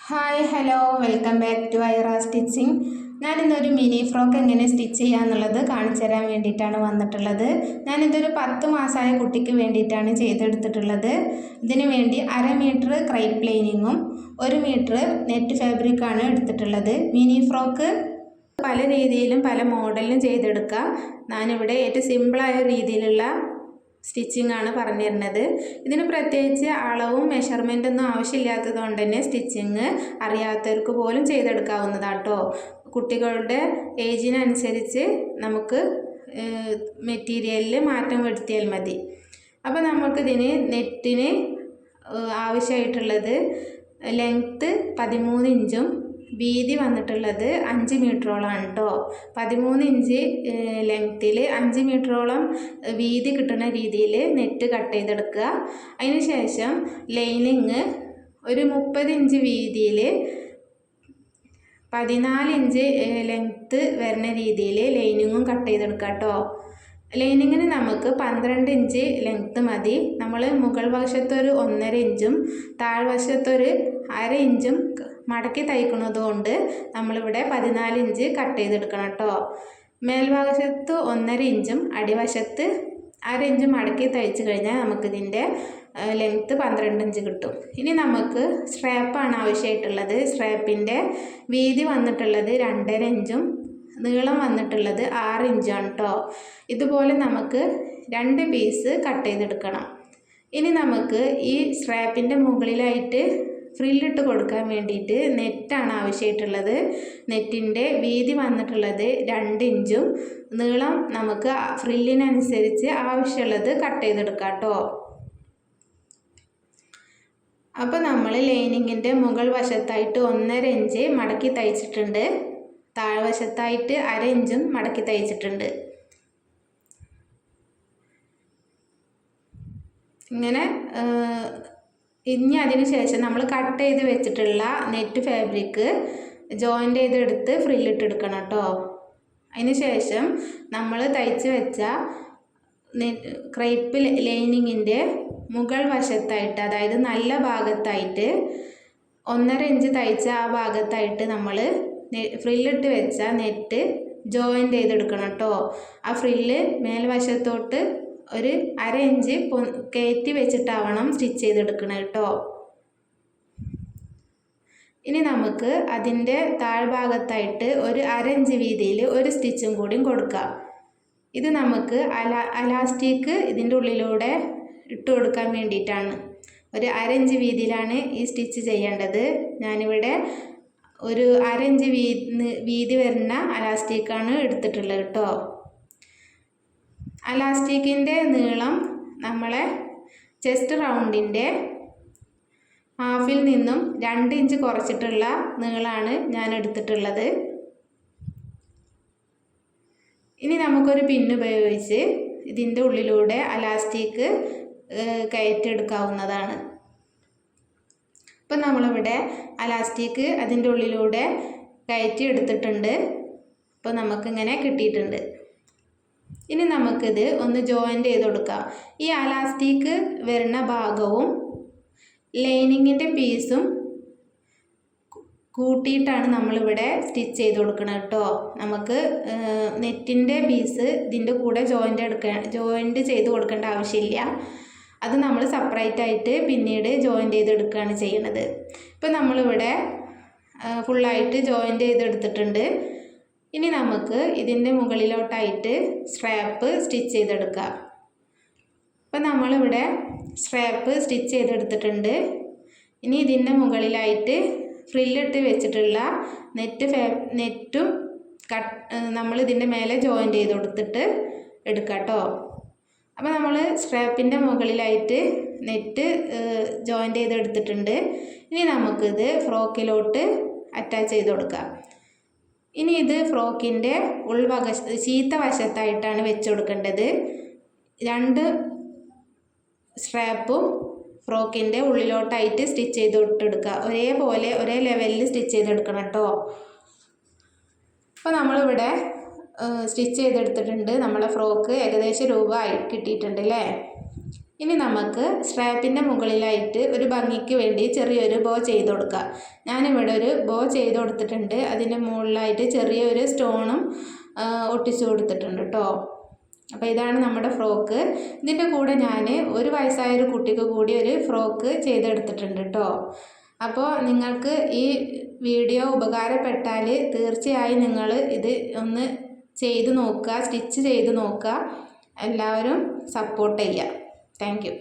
Hi hello welcome back to Aira stitching. ഞാനിന്നൊരു mini frock എങ്ങനെ stitch ചെയ്യാന്നുള്ളത് കാണിച്ചു തരാൻ വേണ്ടിയിട്ടാണ് വന്നിട്ടുള്ളത്. ഞാനിതൊരു 10 മാസമായ കുട്ടിക്ക് വേണ്ടിയിട്ടാണ് ചെയ്തെടുത്തിട്ടുള്ളത്. ഇതിന് വേണ്ടി 1/2 മീറ്റർ ക്രൈപ്പ് ലൈനിങ്ങും 1 മീറ്റർ നെറ്റ് ഫാബ്രിക്കാണ് എടുത്തിട്ടുള്ളത്. മിനി ഫ്രോക്ക് പല രീതിയിലും പല മോഡലിലും ചെയ്തെടുക്കാം. ഞാനിവിടെ ഏറ്റവും സിമ്പിളായ രീതിയിലുള്ള സ്റ്റിച്ചിങ് ആണ് പറഞ്ഞു തരുന്നത്. ഇതിന് പ്രത്യേകിച്ച് അളവും മെഷർമെൻ്റ് ഒന്നും ആവശ്യമില്ലാത്തത് കൊണ്ട് തന്നെ സ്റ്റിച്ചിങ് അറിയാത്തവർക്ക് പോലും ചെയ്തെടുക്കാവുന്നതാട്ടോ. കുട്ടികളുടെ ഏജിനനുസരിച്ച് നമുക്ക് മെറ്റീരിയലിൽ മാറ്റം വരുത്തിയാൽ മതി. അപ്പോൾ നമുക്കിതിന് നെറ്റിന് ആവശ്യമായിട്ടുള്ളത് ലെങ്ത്ത് 13 ഇഞ്ചും വീതി വന്നിട്ടുള്ളത് 5 മീറ്ററോളമാണ് കേട്ടോ. 13 ഇഞ്ച് ലെങ്ത്തിൽ 5 മീറ്ററോളം വീതി കിട്ടുന്ന രീതിയിൽ നെറ്റ് കട്ട് ചെയ്തെടുക്കുക. അതിന് ശേഷം ലൈനിങ് ഒരു 30 ഇഞ്ച് വീതിയിൽ 14 ഇഞ്ച് ലെങ്ത്ത് വരുന്ന രീതിയിൽ ലൈനിങ്ങും കട്ട് ചെയ്തെടുക്കുക കേട്ടോ. ലൈനിങ്ങിന് നമുക്ക് 12 ഇഞ്ച് ലെങ്ത്ത് മതി. നമ്മൾ മുകൾ വശത്തൊരു 1.5 ഇഞ്ചും താഴ്വശത്തൊരു 1/2 ഇഞ്ചും മടക്കി തയ്ക്കുന്നത് കൊണ്ട് നമ്മളിവിടെ 14 ഇഞ്ച് കട്ട് ചെയ്തെടുക്കണം കേട്ടോ. മേൽവശത്ത് 1.5 ഇഞ്ചും അടിവശത്ത് 1/2 ഇഞ്ചും മടക്കി തയ്ച്ച് കഴിഞ്ഞാൽ നമുക്കിതിൻ്റെ ലെങ്ത്ത് 12 ഇഞ്ച് കിട്ടും. ഇനി നമുക്ക് സ്ട്രാപ്പാണ് ആവശ്യമായിട്ടുള്ളത്. സ്ട്രാപ്പിൻ്റെ വീതി വന്നിട്ടുള്ളത് 2.5 ഇഞ്ചും നീളം വന്നിട്ടുള്ളത് 6 ഇഞ്ചാണ് കേട്ടോ. ഇതുപോലെ നമുക്ക് 2 പീസ് കട്ട് ചെയ്തെടുക്കണം. ഇനി നമുക്ക് ഈ സ്ട്രാപ്പിൻ്റെ മുകളിലായിട്ട് ഫ്രില്ലിട്ട് കൊടുക്കാൻ വേണ്ടിയിട്ട് നെറ്റാണ് ആവശ്യമായിട്ടുള്ളത്. നെറ്റിൻ്റെ വീതി വന്നിട്ടുള്ളത് 2 ഇഞ്ചും നീളം നമുക്ക് ഫ്രില്ലിനനുസരിച്ച് ആവശ്യമുള്ളത് കട്ട് ചെയ്തെടുക്കാം കേട്ടോ. അപ്പോൾ നമ്മൾ ലൈനിങ്ങിൻ്റെ മുകൾ വശത്തായിട്ട് 1.5 ഇഞ്ച് മടക്കി തയ്ച്ചിട്ടുണ്ട്. താഴ്വശത്തായിട്ട് 1/2 ഇഞ്ചും മടക്കി തയ്ച്ചിട്ടുണ്ട്. ഇങ്ങനെ ഇനി അതിന് ശേഷം നമ്മൾ കട്ട് ചെയ്ത് വെച്ചിട്ടുള്ള നെറ്റ് ഫാബ്രിക്ക് ജോയിൻ്റ് ചെയ്തെടുത്ത് ഫ്രില്ലിട്ടെടുക്കണം കേട്ടോ. അതിന് ശേഷം നമ്മൾ തയ്ച്ച് വെച്ച ക്രൈപ്പ് ലൈനിങ്ങിൻ്റെ മുകൾ വശത്തായിട്ട്, അതായത് നല്ല ഭാഗത്തായിട്ട് 1.5 ഇഞ്ച് തയ്ച്ച ആ ഭാഗത്തായിട്ട് നമ്മൾ ഫ്രില്ലിട്ട് വെച്ച നെറ്റ് ജോയിൻ്റ് ചെയ്തെടുക്കണം കേട്ടോ. ആ ഫ്രില്ല് മേൽവശത്തോട്ട് ഒരു 1/2 ഇഞ്ച് കയറ്റി വെച്ചിട്ടാവണം സ്റ്റിച്ച് ചെയ്തെടുക്കണം കേട്ടോ. ഇനി നമുക്ക് അതിൻ്റെ താഴ്ഭാഗത്തായിട്ട് ഒരു 1/2 ഇഞ്ച് വീതിയിൽ ഒരു സ്റ്റിച്ചും കൂടി കൊടുക്കാം. ഇത് നമുക്ക് അലാസ്റ്റിക് ഇതിൻ്റെ ഉള്ളിലൂടെ ഇട്ട് കൊടുക്കാൻ വേണ്ടിയിട്ടാണ്. ഒരു 1/2 ഇഞ്ച് വീതിയിലാണ് ഈ സ്റ്റിച്ച് ചെയ്യേണ്ടത്. ഞാനിവിടെ ഒരു 1/2 ഇഞ്ച് വീതി വരുന്ന അലാസ്റ്റിക്കാണ് എടുത്തിട്ടുള്ളത് കേട്ടോ. അലാസ്റ്റിക്കിൻ്റെ നീളം നമ്മളെ ചെസ്റ്റ് റൗണ്ടിൻ്റെ ഹാഫിൽ നിന്നും 2 ഇഞ്ച് കുറച്ചിട്ടുള്ള നീളമാണ് ഞാൻ എടുത്തിട്ടുള്ളത്. ഇനി നമുക്കൊരു പിന്ന് ഉപയോഗിച്ച് ഇതിൻ്റെ ഉള്ളിലൂടെ അലാസ്റ്റിക് കയറ്റിയെടുക്കാവുന്നതാണ്. ഇപ്പം നമ്മളിവിടെ അലാസ്റ്റിക് അതിൻ്റെ ഉള്ളിലൂടെ കയറ്റി എടുത്തിട്ടുണ്ട്. അപ്പോൾ നമുക്കിങ്ങനെ കിട്ടിയിട്ടുണ്ട്. ഇനി നമുക്കിത് ഒന്ന് ജോയിൻ്റ് ചെയ്ത് കൊടുക്കാം. ഈ അലാസ്റ്റിക് വരുന്ന ഭാഗവും ലൈനിങ്ങിൻ്റെ പീസും കൂട്ടിയിട്ടാണ് നമ്മളിവിടെ സ്റ്റിച്ച് ചെയ്ത് കൊടുക്കണം കേട്ടോ. നമുക്ക് നെറ്റിൻ്റെ പീസ് ഇതിൻ്റെ കൂടെ ജോയിൻ്റ് ചെയ്ത് കൊടുക്കേണ്ട ആവശ്യമില്ല. അത് നമ്മൾ സെപ്പറേറ്റ് ആയിട്ട് പിന്നീട് ജോയിൻ്റ് ചെയ്തെടുക്കുകയാണ് ചെയ്യുന്നത്. ഇപ്പം നമ്മളിവിടെ ഫുള്ളായിട്ട് ജോയിൻ്റ് ചെയ്തെടുത്തിട്ടുണ്ട്. ഇനി നമുക്ക് ഇതിൻ്റെ മുകളിലോട്ടായിട്ട് സ്ട്രാപ്പ് സ്റ്റിച്ച് ചെയ്തെടുക്കാം. അപ്പം നമ്മളിവിടെ സ്ട്രാപ്പ് സ്റ്റിച്ച് ചെയ്തെടുത്തിട്ടുണ്ട്. ഇനി ഇതിൻ്റെ മുകളിലായിട്ട് ഫ്രില്ലിട്ട് വെച്ചിട്ടുള്ള നെറ്റും നമ്മൾ ഇതിൻ്റെ മേലെ ജോയിൻ്റ് ചെയ്ത് കൊടുത്തിട്ട് എടുക്കാം കേട്ടോ. അപ്പോൾ നമ്മൾ സ്ട്രാപ്പിൻ്റെ മുകളിലായിട്ട് നെറ്റ് ജോയിൻ്റ് ചെയ്തെടുത്തിട്ടുണ്ട്. ഇനി നമുക്കിത് ഫ്രോക്കിലോട്ട് അറ്റാച്ച് ചെയ്ത് കൊടുക്കാം. ഇനി ഇത് ഫ്രോക്കിൻ്റെ ചീത്ത വശത്തായിട്ടാണ് വെച്ച് കൊടുക്കേണ്ടത്. 2 സ്ട്രാപ്പും ഫ്രോക്കിൻ്റെ ഉള്ളിലോട്ടായിട്ട് സ്റ്റിച്ച് ചെയ്ത് ഇട്ടെടുക്കുക. ഒരേപോലെ ഒരേ ലെവലിൽ സ്റ്റിച്ച് ചെയ്തെടുക്കണം കേട്ടോ. അപ്പോൾ നമ്മളിവിടെ സ്റ്റിച്ച് ചെയ്തെടുത്തിട്ടുണ്ട്. നമ്മളെ ഫ്രോക്ക് ഏകദേശം രൂപ കിട്ടിയിട്ടുണ്ട് അല്ലേ. ഇനി നമുക്ക് സ്ട്രാപ്പിൻ്റെ മുകളിലായിട്ട് ഒരു ഭംഗിക്ക് വേണ്ടി ചെറിയൊരു ബോ ചെയ്ത് കൊടുക്കാം. ഞാനിവിടെ ഒരു ബോ ചെയ്ത് കൊടുത്തിട്ടുണ്ട്. അതിൻ്റെ മുകളിലായിട്ട് ചെറിയൊരു സ്റ്റോണും ഒട്ടിച്ചു കൊടുത്തിട്ടുണ്ട് കേട്ടോ. അപ്പോൾ ഇതാണ് നമ്മുടെ ഫ്രോക്ക്. ഇതിൻ്റെ കൂടെ ഞാൻ 1 വയസ്സായൊരു കുട്ടിക്ക് കൂടി ഒരു ഫ്രോക്ക് ചെയ്തെടുത്തിട്ടുണ്ട് കേട്ടോ. അപ്പോൾ നിങ്ങൾക്ക് ഈ വീഡിയോ ഉപകാരപ്പെട്ടാൽ തീർച്ചയായും നിങ്ങൾ ഇത് ഒന്ന് ചെയ്ത് നോക്കുക, സ്റ്റിച്ച് ചെയ്ത് നോക്കുക. എല്ലാവരും സപ്പോർട്ട് ചെയ്യുക. Thank you.